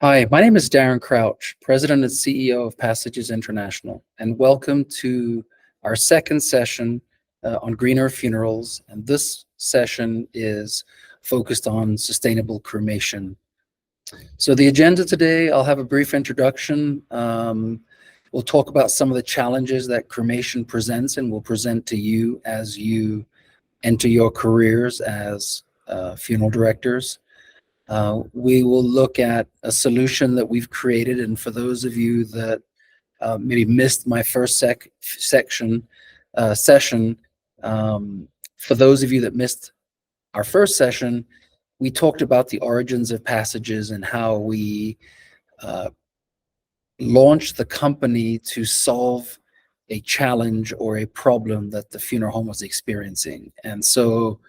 Hi, my name is Darren Crouch, President and CEO of Passages International, and welcome to our second session on greener funerals. And this session is focused on sustainable cremation. So the agenda today, I'll have a brief introduction. We'll talk about some of the challenges that cremation presents and will present to you as you enter your careers as funeral directors. We will look at a solution that we've created, and for those of you that maybe missed my first session, for those of you that missed our first session, we talked about the origins of Passages and how we launched the company to solve a challenge or a problem that the funeral home was experiencing. And so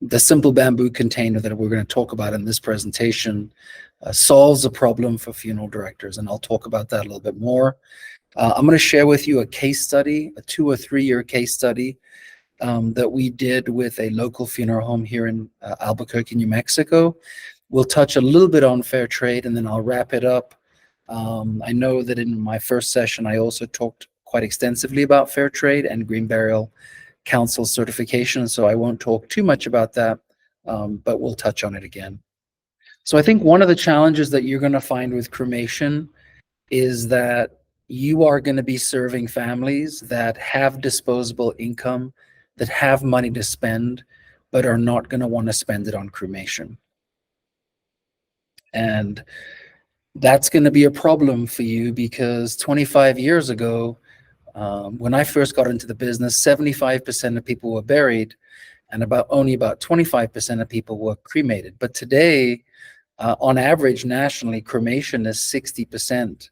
the simple bamboo container that we're going to talk about in this presentation solves a problem for funeral directors, and I'll talk about that a little bit more. I'm going to share with you a case study, a 2 or 3 year case study that we did with a local funeral home here in Albuquerque, New Mexico. We'll touch a little bit on fair trade, and then I'll wrap it up. I know that in my first session, I also talked quite extensively about fair trade and Green Burial Council certification, so I won't talk too much about that, but we'll touch on it again. So I think one of the challenges that you're going to find with cremation is that you are going to be serving families that have disposable income, that have money to spend, but are not going to want to spend it on cremation. And that's going to be a problem for you because 25 years ago, when I first got into the business, 75% of people were buried and only about 25% of people were cremated. But today, on average, nationally, cremation is 60%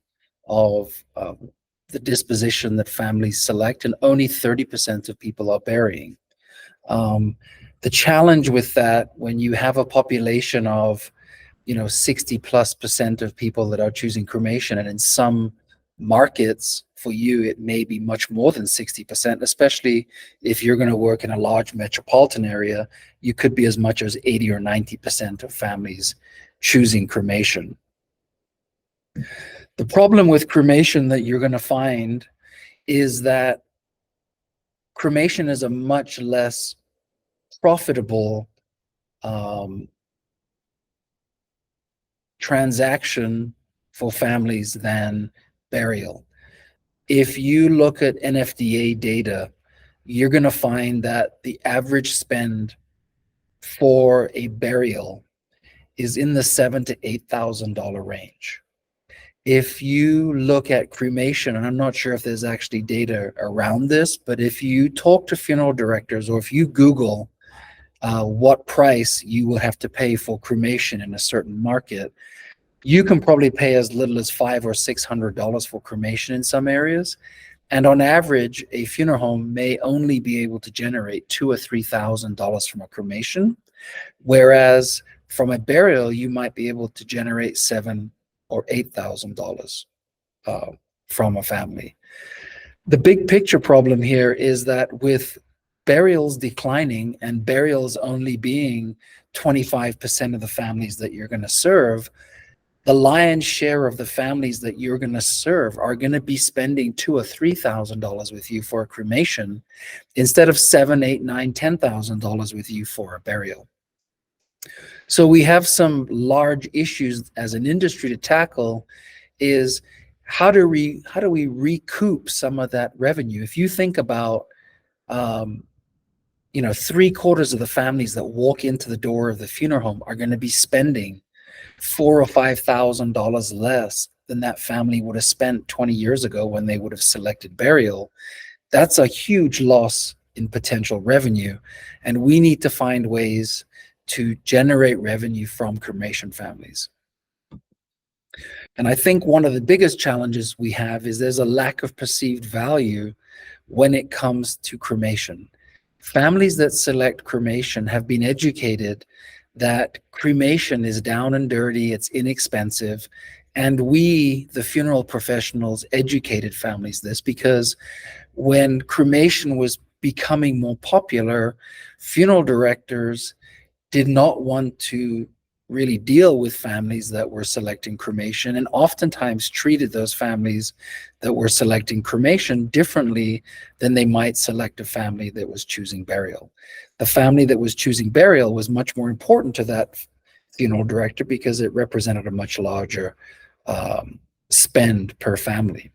of the disposition that families select, and only 30% of people are burying. The challenge with that, when you have a population of 60+% of people that are choosing cremation, and in some markets for you it may be much more than 60%, especially if you're going to work in a large metropolitan area. You could be as much as 80 or 90% of families choosing cremation. The problem with cremation that you're going to find is that cremation is a much less profitable transaction for families than burial. If you look at NFDA data, you're going to find that the average spend for a burial is in the $7,000 to $8,000 range. If you look at cremation, and I'm not sure if there's actually data around this, but if you talk to funeral directors or if you Google what price you will have to pay for cremation in a certain market, you can probably pay as little as $500 or $600 for cremation in some areas. And on average, a funeral home may only be able to generate $2,000 or $3,000 from a cremation, whereas from a burial, you might be able to generate $7,000 or $8,000 from a family. The big picture problem here is that with burials declining and burials only being 25% of the families that you're going to serve, the lion's share of the families that you're going to serve are going to be spending $2,000 or $3,000 with you for a cremation instead of $7,000, $8,000, $9,000, $10,000 with you for a burial. So we have some large issues as an industry to tackle. Is how do we recoup some of that revenue? If you think about 3/4 of the families that walk into the door of the funeral home are going to be spending $4,000 or $5,000 less than that family would have spent 20 years ago when they would have selected burial. That's a huge loss in potential revenue, and we need to find ways to generate revenue from cremation families. And I think one of the biggest challenges we have is there's a lack of perceived value when it comes to cremation. Families that select cremation have been educated that cremation is down and dirty, it's inexpensive. And we, the funeral professionals, educated families this because when cremation was becoming more popular, funeral directors did not want to really deal with families that were selecting cremation, and oftentimes treated those families that were selecting cremation differently than they might select a family that was choosing burial. The family that was choosing burial was much more important to that funeral director because it represented a much larger spend per family.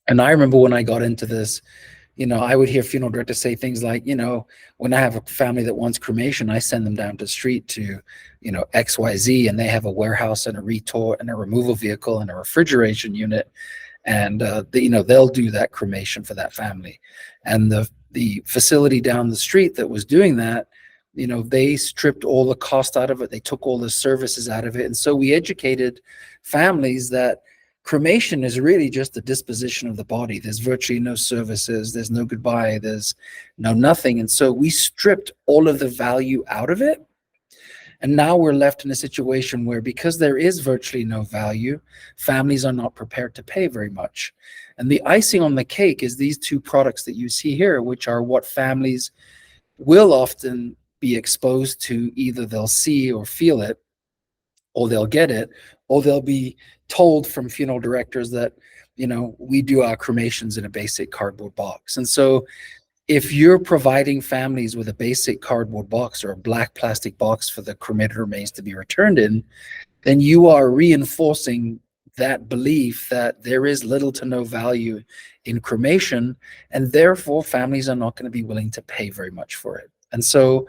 And I remember when I got into this, I would hear funeral directors say things like, when I have a family that wants cremation, I send them down to the street to, XYZ, and they have a warehouse and a retort and a removal vehicle and a refrigeration unit, and they'll do that cremation for that family. And the facility down the street that was doing that, they stripped all the cost out of it. They took all the services out of it. And so we educated families that cremation is really just the disposition of the body. There's virtually no services. There's no goodbye. There's no nothing. And so we stripped all of the value out of it. And now we're left in a situation where, because there is virtually no value, families are not prepared to pay very much. And the icing on the cake is these two products that you see here, which are what families will often be exposed to. Either they'll see or feel it, or they'll get it, or they'll be told from funeral directors that, we do our cremations in a basic cardboard box. And so if you're providing families with a basic cardboard box or a black plastic box for the cremated remains to be returned in, then you are reinforcing that belief that there is little to no value in cremation, and therefore families are not going to be willing to pay very much for it. And so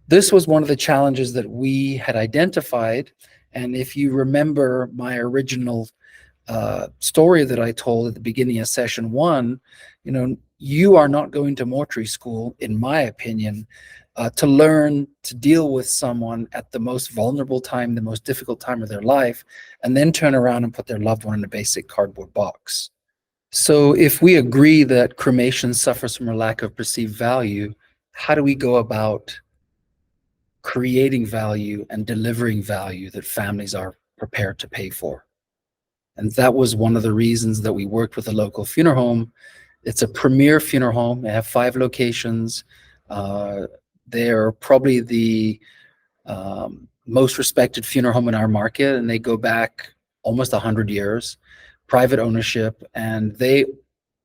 this was one of the challenges that we had identified. And if you remember my original story that I told at the beginning of session 1, you are not going to mortuary school, in my opinion, to learn to deal with someone at the most vulnerable time, the most difficult time of their life, and then turn around and put their loved one in a basic cardboard box. So if we agree that cremation suffers from a lack of perceived value, how do we go about creating value and delivering value that families are prepared to pay for? And that was one of the reasons that we worked with a local funeral home. It's a premier funeral home. They have 5 locations. They're probably the most respected funeral home in our market, and they go back almost 100 years, private ownership. And they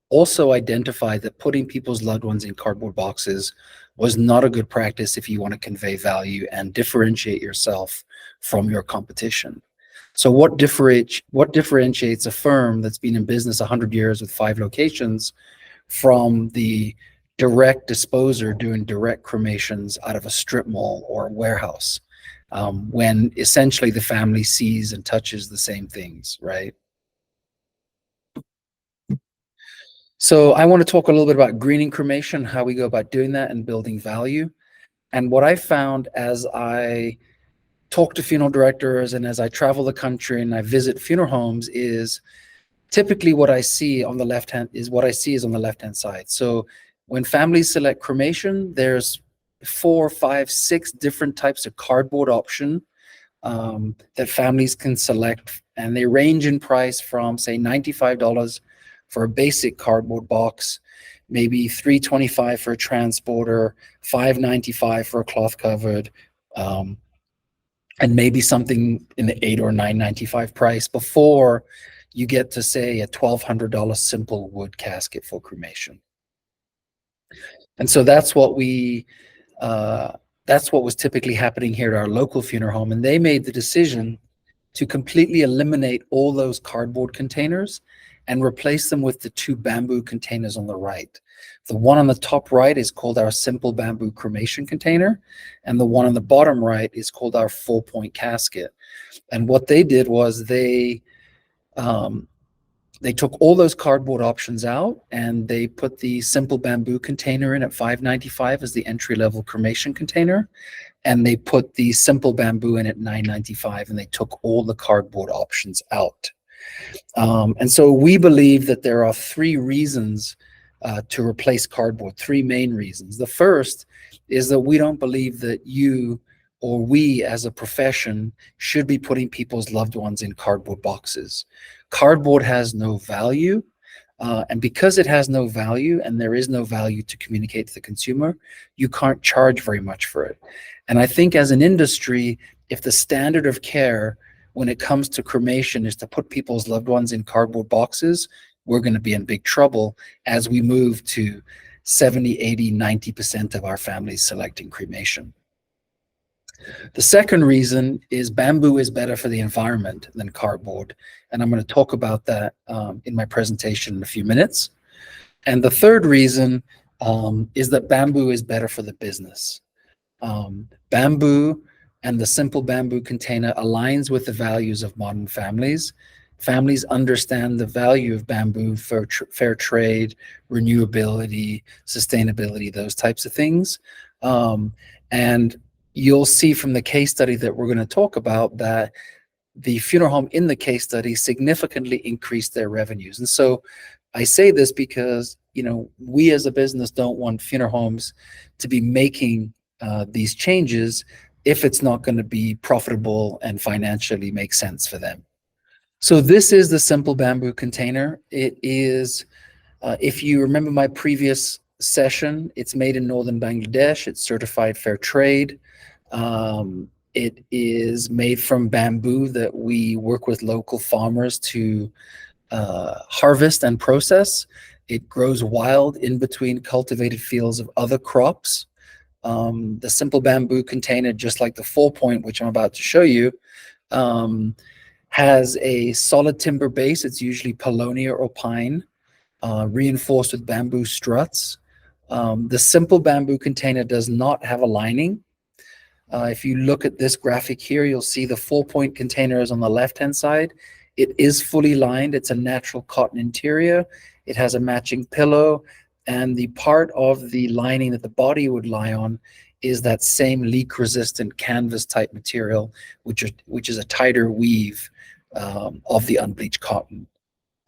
also identified that putting people's loved ones in cardboard boxes was not a good practice if you want to convey value and differentiate yourself from your competition. So what differentiates a firm that's been in business 100 years with 5 locations from the direct disposer doing direct cremations out of a strip mall or a warehouse, when essentially the family sees and touches the same things, right? So I want to talk a little bit about greening cremation, how we go about doing that and building value. And what I found as I talk to funeral directors and as I travel the country and I visit funeral homes is typically what I see on the left hand is what I see is on the left hand side. So when families select cremation, there's 4, 5, 6 different types of cardboard option that families can select, and they range in price from, say, $95 for a basic cardboard box, maybe $325 for a transporter, $595 for a cloth covered, and maybe something in the $8 or $995 price before you get to, say, a $1,200 simple wood casket for cremation. And so that's what was typically happening here at our local funeral home. And they made the decision to completely eliminate all those cardboard containers and replace them with the 2 bamboo containers on the right. The one on the top right is called our simple bamboo cremation container, and the one on the bottom right is called our 4-point casket. And what they did was they took all those cardboard options out, and they put the simple bamboo container in at $595 as the entry-level cremation container, and they put the simple bamboo in at $995, and they took all the cardboard options out. And so we believe that there are 3 reasons to replace cardboard, 3 main reasons. The first is that we don't believe that you or we as a profession should be putting people's loved ones in cardboard boxes. Cardboard has no value. And because it has no value and there is no value to communicate to the consumer, you can't charge very much for it. And I think as an industry, if the standard of care when it comes to cremation is to put people's loved ones in cardboard boxes, we're going to be in big trouble as we move to 70, 80, 90% of our families selecting cremation. The second reason is bamboo is better for the environment than cardboard. And I'm going to talk about that in my presentation in a few minutes. And the third reason is that bamboo is better for the business. Bamboo and the simple bamboo container aligns with the values of modern families. Families understand the value of bamboo for fair trade, renewability, sustainability, those types of things. And you'll see from the case study that we're going to talk about that the funeral home in the case study significantly increased their revenues. And so I say this because, you know, we as a business don't want funeral homes to be making these changes if it's not going to be profitable and financially make sense for them. So this is the simple bamboo container. It is, if you remember my previous session, it's made in northern Bangladesh. It's certified fair trade. It is made from bamboo that we work with local farmers to harvest and process. It grows wild in between cultivated fields of other crops. The simple bamboo container, just like the 4-point, which I'm about to show you, has a solid timber base. It's usually paulownia or pine, reinforced with bamboo struts. The simple bamboo container does not have a lining. If you look at this graphic here, you'll see the 4-point container is on the left-hand side. It is fully lined. It's a natural cotton interior. It has a matching pillow, and the part of the lining that the body would lie on is that same leak-resistant canvas-type material, which is a tighter weave of the unbleached cotton.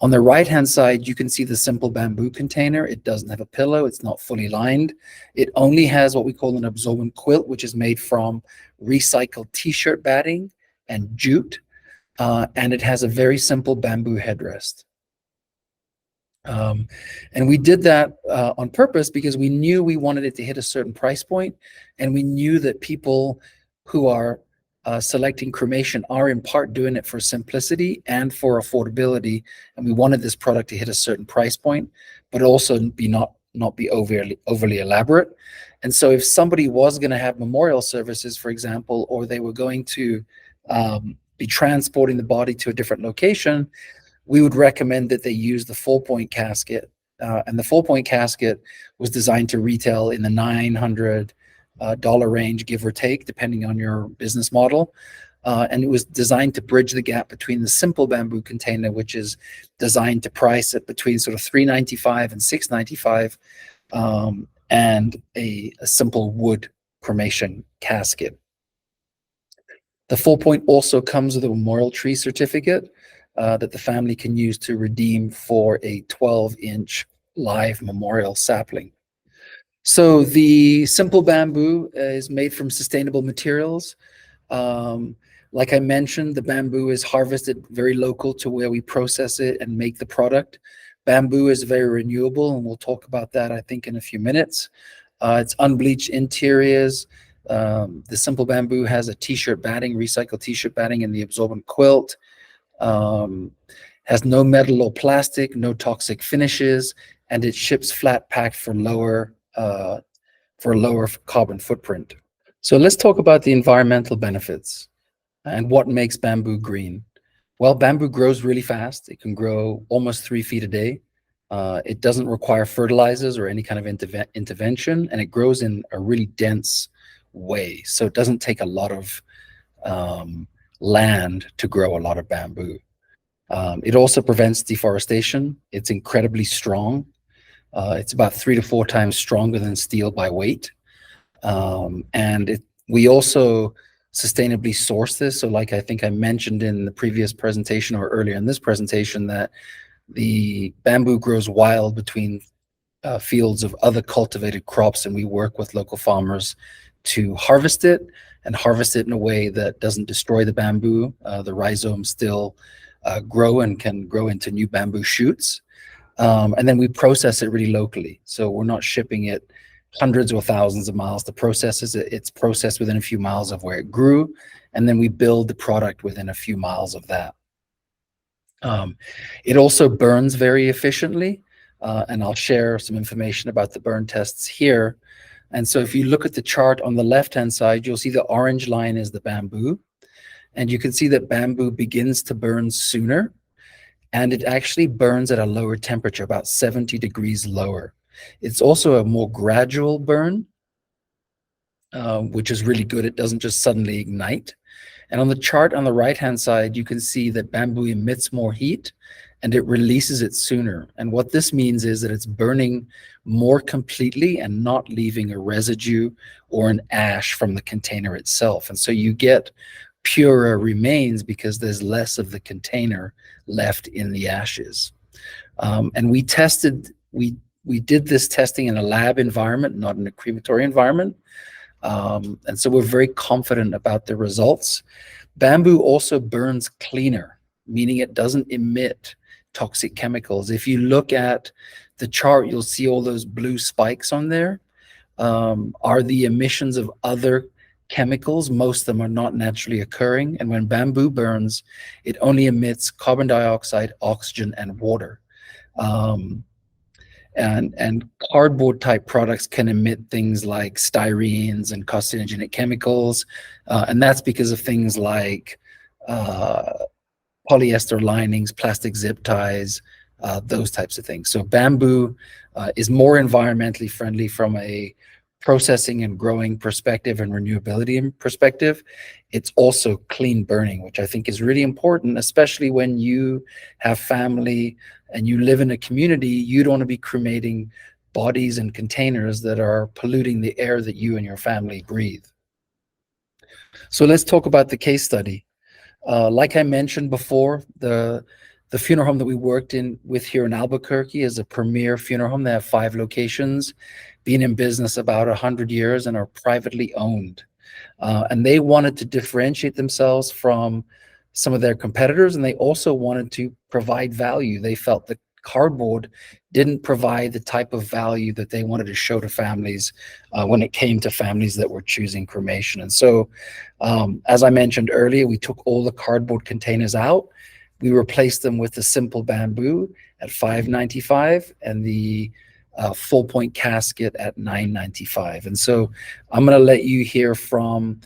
On the right-hand side, you can see the simple bamboo container. It doesn't have a pillow. It's not fully lined. It only has what we call an absorbent quilt, which is made from recycled t-shirt batting and jute, and it has a very simple bamboo headrest. And we did that on purpose because we knew we wanted it to hit a certain price point, and we knew that people who are selecting cremation are in part doing it for simplicity and for affordability, and we wanted this product to hit a certain price point, but also not be overly elaborate. And so if somebody was going to have memorial services, for example, or they were going to be transporting the body to a different location, we would recommend that they use the 4-point casket. And the 4-point casket was designed to retail in the $900 range, give or take, depending on your business model. And it was designed to bridge the gap between the simple bamboo container, which is designed to price at between sort of $395 and $695, and a simple wood cremation casket. The 4-point also comes with a memorial tree certificate that the family can use to redeem for a 12-inch live memorial sapling. So the simple bamboo is made from sustainable materials. Like I mentioned, the bamboo is harvested very local to where we process it and make the product. Bamboo is very renewable, and we'll talk about that, I think, in a few minutes. It's unbleached interiors. The simple bamboo has a t-shirt batting, recycled t-shirt batting, and the absorbent quilt. Has no metal or plastic, no toxic finishes, and it ships flat packed for a lower carbon footprint. So let's talk about the environmental benefits and what makes bamboo green. Well, bamboo grows really fast. It can grow almost 3 feet a day. It doesn't require fertilizers or any kind of intervention, and it grows in a really dense way. So it doesn't take a lot of land to grow a lot of bamboo. It also prevents deforestation. It's incredibly strong. It's about 3 to 4 times stronger than steel by weight. We also sustainably source this. So like I think I mentioned in the previous presentation or earlier in this presentation, that the bamboo grows wild between fields of other cultivated crops, and we work with local farmers to harvest it in a way that doesn't destroy the bamboo. The rhizomes still grow and can grow into new bamboo shoots. And then we process it really locally. So we're not shipping it hundreds or thousands of miles. The process is it's processed within a few miles of where it grew, and then we build the product within a few miles of that. It also burns very efficiently, and I'll share some information about the burn tests here. And so if you look at the chart on the left-hand side, you'll see the orange line is the bamboo, and you can see that bamboo begins to burn sooner, and it actually burns at a lower temperature, about 70 degrees lower. It's also a more gradual burn, which is really good. It doesn't just suddenly ignite. And on the chart on the right-hand side, you can see that bamboo emits more heat and it releases it sooner. And what this means is that it's burning more completely and not leaving a residue or an ash from the container itself. And so you get purer remains because there's less of the container left in the ashes. And we did this testing in a lab environment, not in a crematory environment. And so we're very confident about the results. Bamboo also burns cleaner, meaning it doesn't emit toxic chemicals. If you look at the chart, you'll see all those blue spikes on there are the emissions of other chemicals. Most of them are not naturally occurring. And when bamboo burns, it only emits carbon dioxide, oxygen, and water. And cardboard type products can emit things like styrenes and carcinogenic chemicals. And that's because of things like polyester linings, plastic zip ties, those types of things. So bamboo is more environmentally friendly from a processing and growing perspective and renewability perspective. It's also clean burning, which I think is really important, especially when you have family and you live in a community. You don't want to be cremating bodies and containers that are polluting the air that you and your family breathe. So let's talk about the case study. Like I mentioned before, the funeral home that we worked with here in Albuquerque is a premier funeral home. They have 5 locations, been in business about 100 years, and are privately owned. And they wanted to differentiate themselves from some of their competitors, and they also wanted to provide value. They felt that cardboard didn't provide the type of value that they wanted to show to families when it came to families that were choosing cremation. And so, as I mentioned earlier, we took all the cardboard containers out. We replaced them with the simple bamboo at $5.95 and the full point casket at $9.95. And so I'm going to let you hear from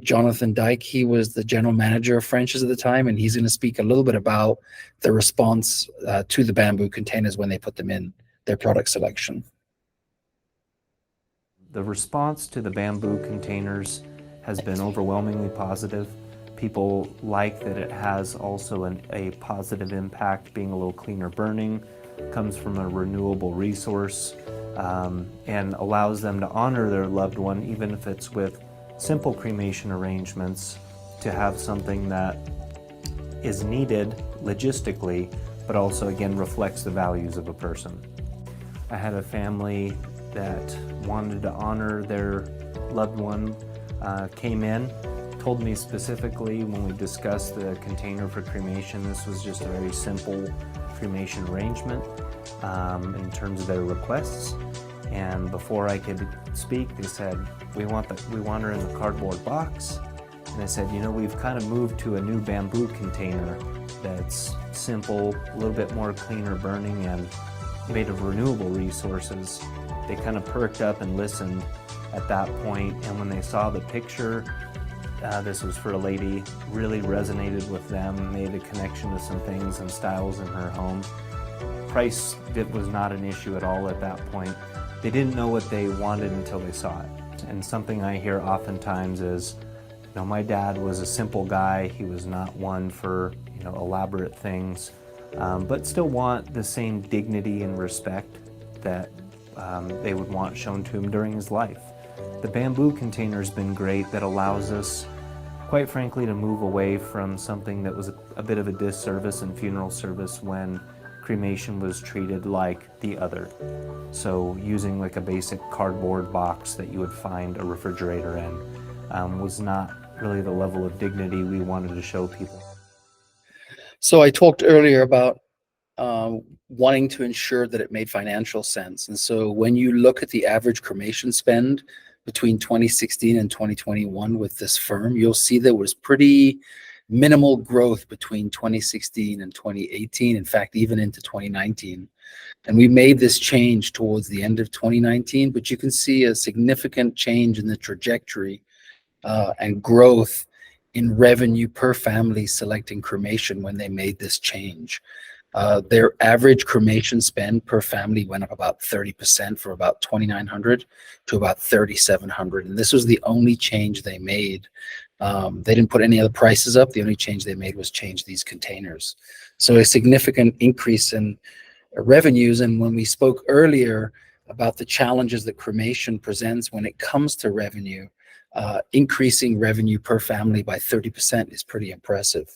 Jonathan Dyke. He was the general manager of French's at the time, and he's going to speak a little bit about the response to the bamboo containers when they put them in their product selection. The response to the bamboo containers has been overwhelmingly positive. People like that it has also a positive impact, being a little cleaner burning, comes from a renewable resource, and allows them to honor their loved one, even if it's with simple cremation arrangements, to have something that is needed logistically, but also again reflects the values of a person. I had a family that wanted to honor their loved one, came in, told me specifically when we discussed the container for cremation, this was just a very simple cremation arrangement in terms of their requests. And before I could speak, they said, we want her in the cardboard box. And I said, you know, we've kind of moved to a new bamboo container that's simple, a little bit more cleaner burning, and made of renewable resources. They kind of perked up and listened at that point, and when they saw the picture, this was for a lady, really resonated with them, made a connection to some things and styles in her home. Price was not an issue at all at that point. They didn't know what they wanted until they saw it. And something I hear oftentimes is, you know, my dad was a simple guy. He was not one for, you know, elaborate things, but still want the same dignity and respect that they would want shown to him during his life. The bamboo container's been great. That allows us, quite frankly, to move away from something that was a bit of a disservice in funeral service when cremation was treated like the other. So using like a basic cardboard box that you would find a refrigerator in was not really the level of dignity we wanted to show people. So I talked earlier about wanting to ensure that it made financial sense. And so when you look at the average cremation spend between 2016 and 2021 with this firm, you'll see there was pretty minimal growth between 2016 and 2018. In fact, even into 2019. And we made this change towards the end of 2019, but you can see a significant change in the trajectory and growth in revenue per family selecting cremation when they made this change. Their average cremation spend per family went up about 30% from about 2,900 to about 3,700. And this was the only change they made. They didn't put any other prices up. The only change they made was change these containers. So a significant increase in revenues. And when we spoke earlier about the challenges that cremation presents when it comes to revenue, increasing revenue per family by 30% is pretty impressive.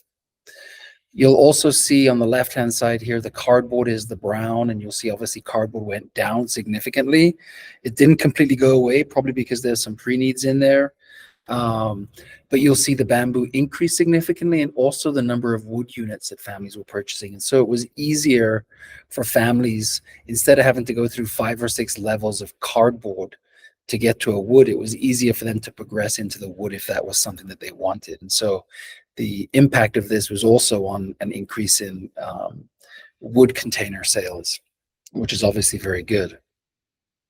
You'll also see on the left-hand side here, the cardboard is the brown, and you'll see obviously cardboard went down significantly. It didn't completely go away, probably because there's some pre-needs in there. But you'll see the bamboo increase significantly, and also the number of wood units that families were purchasing. And so it was easier for families, instead of having to go through 5 or 6 levels of cardboard to get to a wood, it was easier for them to progress into the wood if that was something that they wanted. And so the impact of this was also on an increase in wood container sales, which is obviously very good.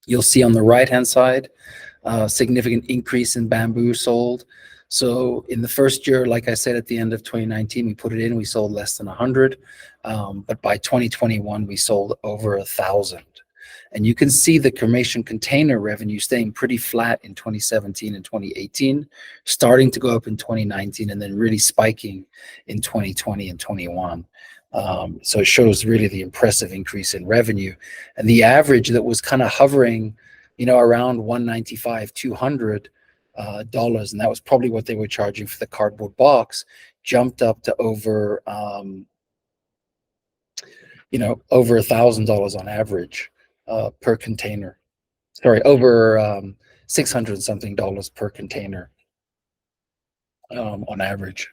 You'll see on the right-hand side, significant increase in bamboo sold. So in the first year, like I said, at the end of 2019, we put it in, we sold less than 100. But by 2021, we sold over 1,000. And you can see the cremation container revenue staying pretty flat in 2017 and 2018, starting to go up in 2019, and then really spiking in 2020 and 21. So it shows really the impressive increase in revenue. And the average that was kind of hovering, around $195, $200, and that was probably what they were charging for the cardboard box, jumped up to over, over $1,000 on average per container. Sorry, over 600 something dollars per container on average.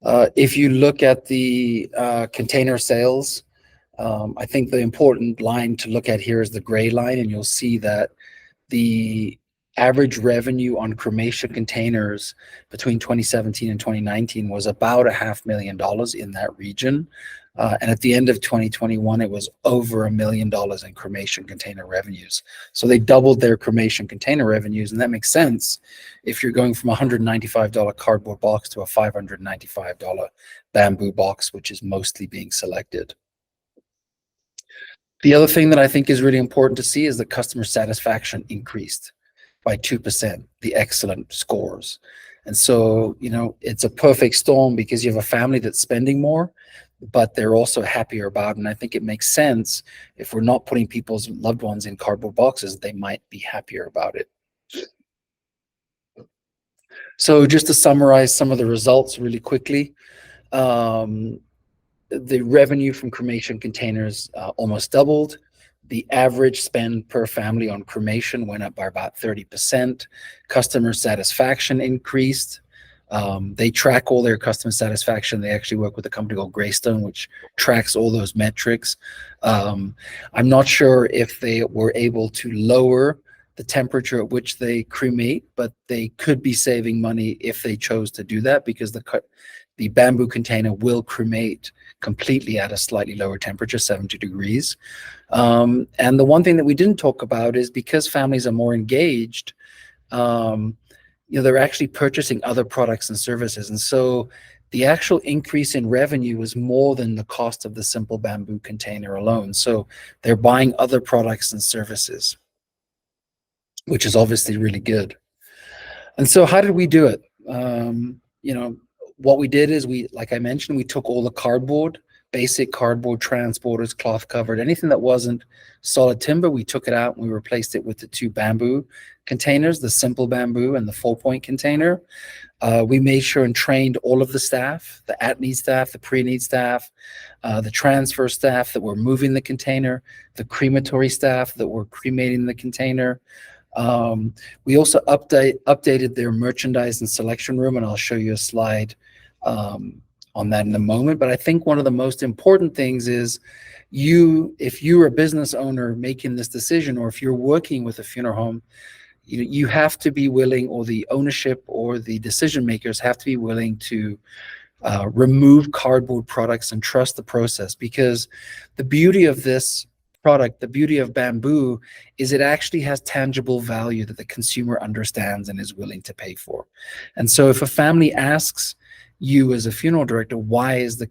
If you look at the container sales, I think the important line to look at here is the gray line, and you'll see that the average revenue on cremation containers between 2017 and 2019 was about $500,000 in that region. And at the end of 2021, it was over $1 million in cremation container revenues. So they doubled their cremation container revenues, and that makes sense if you're going from a $195 cardboard box to a $595 bamboo box, which is mostly being selected. The other thing that I think is really important to see is that customer satisfaction increased by 2%, the excellent scores. And so, it's a perfect storm because you have a family that's spending more, but they're also happier about it. And I think it makes sense if we're not putting people's loved ones in cardboard boxes, they might be happier about it. So just to summarize some of the results really quickly, the revenue from cremation containers almost doubled. The average spend per family on cremation went up by about 30%. Customer satisfaction increased. They track all their customer satisfaction. They actually work with a company called Greystone, which tracks all those metrics. I'm not sure if they were able to lower the temperature at which they cremate, but they could be saving money if they chose to do that, because the bamboo container will cremate completely at a slightly lower temperature, 70 degrees. And the one thing that we didn't talk about is because families are more engaged, they're actually purchasing other products and services. And so the actual increase in revenue was more than the cost of the simple bamboo container alone. So they're buying other products and services, which is obviously really good. And so how did we do it? What we did is like I mentioned, we took all the cardboard, basic cardboard transporters, cloth covered, anything that wasn't solid timber, we took it out and we replaced it with the 2 bamboo containers, the simple bamboo and the 4-point container. We made sure and trained all of the staff, the at-need staff, the pre-need staff, the transfer staff that were moving the container, the crematory staff that were cremating the container. We also updated their merchandise and selection room, and I'll show you a slide on that in a moment. But I think one of the most important things is if you're a business owner making this decision, or if you're working with a funeral home, you have to be willing, or the ownership or the decision makers have to be willing to remove cardboard products and trust the process. Because the beauty of this product, the beauty of bamboo, is it actually has tangible value that the consumer understands and is willing to pay for. And so if a family asks you as a funeral director, why is the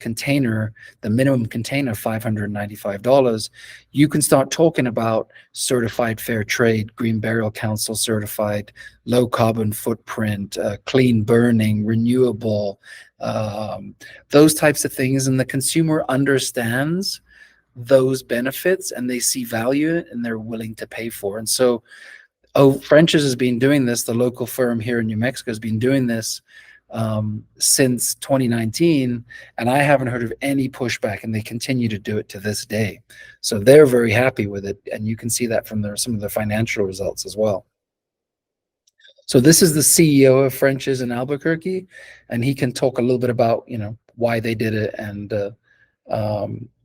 minimum container $595, you can start talking about certified fair trade, Green Burial Council certified, low carbon footprint, clean burning, renewable, those types of things. And the consumer understands those benefits, and they see value in it, and they're willing to pay for. And so, French's has been doing this. The local firm here in New Mexico has been doing this since 2019, and I haven't heard of any pushback, and they continue to do it to this day. So they're very happy with it, and you can see that from some of the financial results as well. So this is the CEO of French's in Albuquerque, and he can talk a little bit about, why they did it and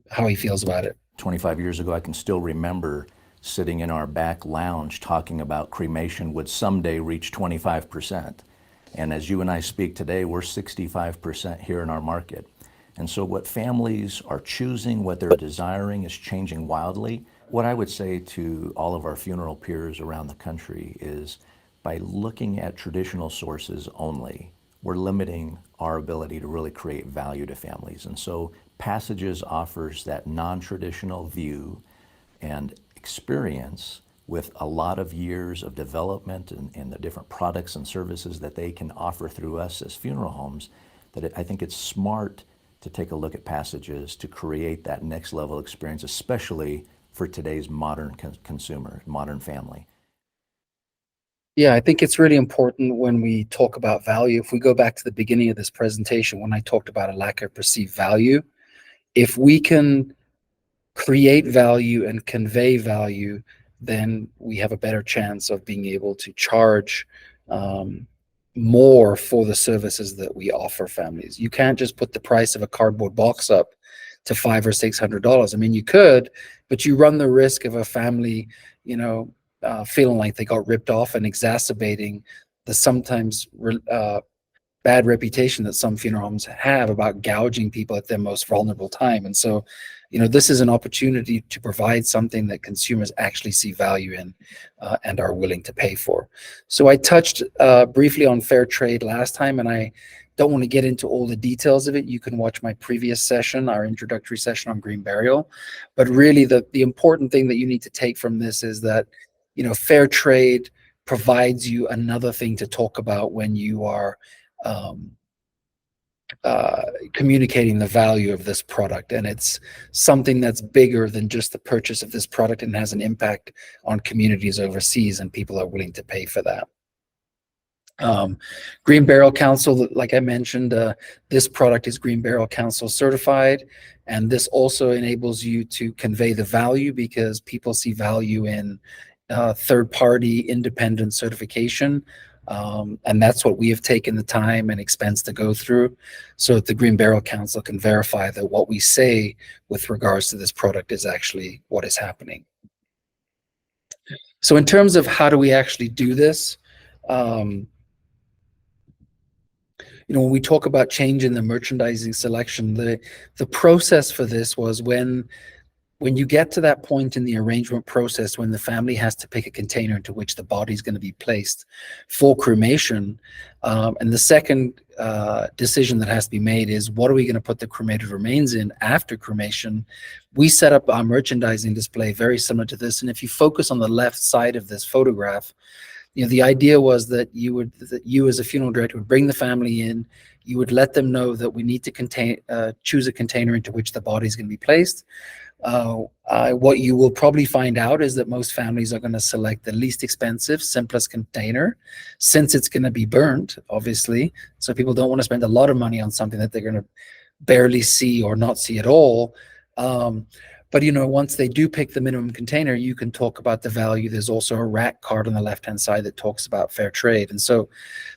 how he feels about it. 25 years ago, I can still remember sitting in our back lounge talking about cremation would someday reach 25%. And as you and I speak today, we're 65% here in our market. And so what families are choosing, what they're desiring is changing wildly. What I would say to all of our funeral peers around the country is, by looking at traditional sources only, we're limiting our ability to really create value to families. And so Passages offers that non-traditional view and experience with a lot of years of development and the different products and services that they can offer through us as funeral homes, that I think it's smart to take a look at Passages to create that next level experience, especially for today's modern consumer, modern family. Yeah, I think it's really important when we talk about value. If we go back to the beginning of this presentation, when I talked about a lack of perceived value, if we can create value and convey value, then we have a better chance of being able to charge more for the services that we offer families. You can't just put the price of a cardboard box up to $500 or $600. I mean, you could, but you run the risk of a family, feeling like they got ripped off and exacerbating the sometimes bad reputation that some funeral homes have about gouging people at their most vulnerable time. And so, this is an opportunity to provide something that consumers actually see value in and are willing to pay for. So I touched briefly on fair trade last time, and I don't want to get into all the details of it. You can watch my previous session, our introductory session on green burial. But really, the important thing that you need to take from this is that, fair trade provides you another thing to talk about when you are communicating the value of this product. And it's something that's bigger than just the purchase of this product, and has an impact on communities overseas, and people are willing to pay for that. Green Burial Council, like I mentioned, this product is Green Burial Council certified, and this also enables you to convey the value, because people see value in third-party independent certification. And that's what we have taken the time and expense to go through, so that the Green Burial Council can verify that what we say with regards to this product is actually what is happening. So in terms of how do we actually do this, when we talk about changing the merchandising selection, the process for this was when you get to that point in the arrangement process, when the family has to pick a container into which the body is going to be placed for cremation, and the second decision that has to be made is, what are we going to put the cremated remains in after cremation? We set up our merchandising display very similar to this. And if you focus on the left side of this photograph, the idea was that you as a funeral director would bring the family in, you would let them know that we need to choose a container into which the body is going to be placed. What you will probably find out is that most families are going to select the least expensive, simplest container, since it's going to be burnt, obviously. So people don't want to spend a lot of money on something that they're going to barely see or not see at all. But once they do pick the minimum container, you can talk about the value. There's also a rack card on the left-hand side that talks about fair trade. And so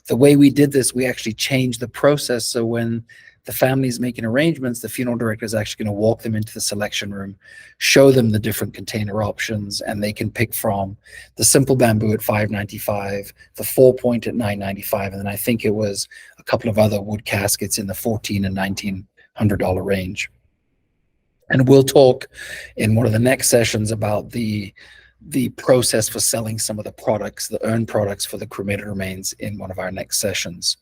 the way we did this, we actually changed the process. So when the family's making arrangements, the funeral director is actually going to walk them into the selection room, show them the different container options, and they can pick from the simple bamboo at $5.95, the 4-point at $9.95, and then I think it was a couple of other wood caskets in the $1,400 and $1,900 range. And we'll talk in one of the next sessions about the process for selling some of the products, the urn products for the cremated remains, in one of our next sessions.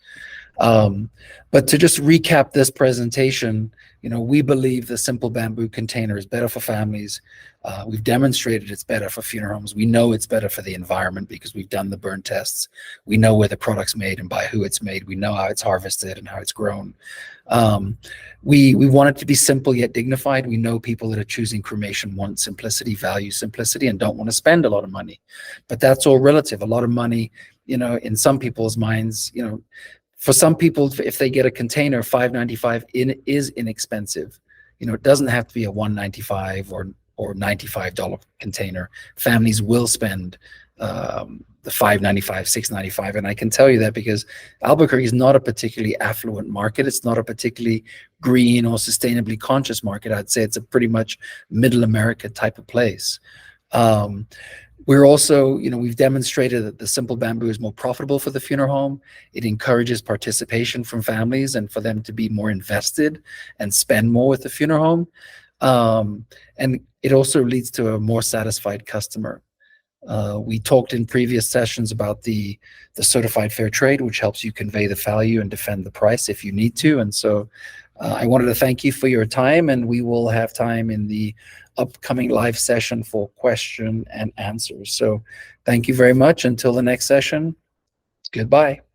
But to just recap this presentation, we believe the simple bamboo container is better for families. We've demonstrated it's better for funeral homes. We know it's better for the environment because we've done the burn tests. We know where the product's made and by who it's made. We know how it's harvested and how it's grown. We want it to be simple yet dignified. We know people that are choosing cremation want simplicity, value simplicity, and don't want to spend a lot of money. But that's all relative. A lot of money, in some people's minds, for some people, if they get a container, $5.95 is inexpensive. It doesn't have to be a $1.95 or $95 container. Families will spend the $5.95, $6.95, and I can tell you that because Albuquerque is not a particularly affluent market. It's not a particularly green or sustainably conscious market. I'd say it's a pretty much middle America type of place. We're also, we've demonstrated that the simple bamboo is more profitable for the funeral home. It encourages participation from families and for them to be more invested and spend more with the funeral home. And it also leads to a more satisfied customer. We talked in previous sessions about the certified fair trade, which helps you convey the value and defend the price if you need to. And so I wanted to thank you for your time, and we will have time in the upcoming live session for question and answers. So thank you very much. Until the next session, goodbye.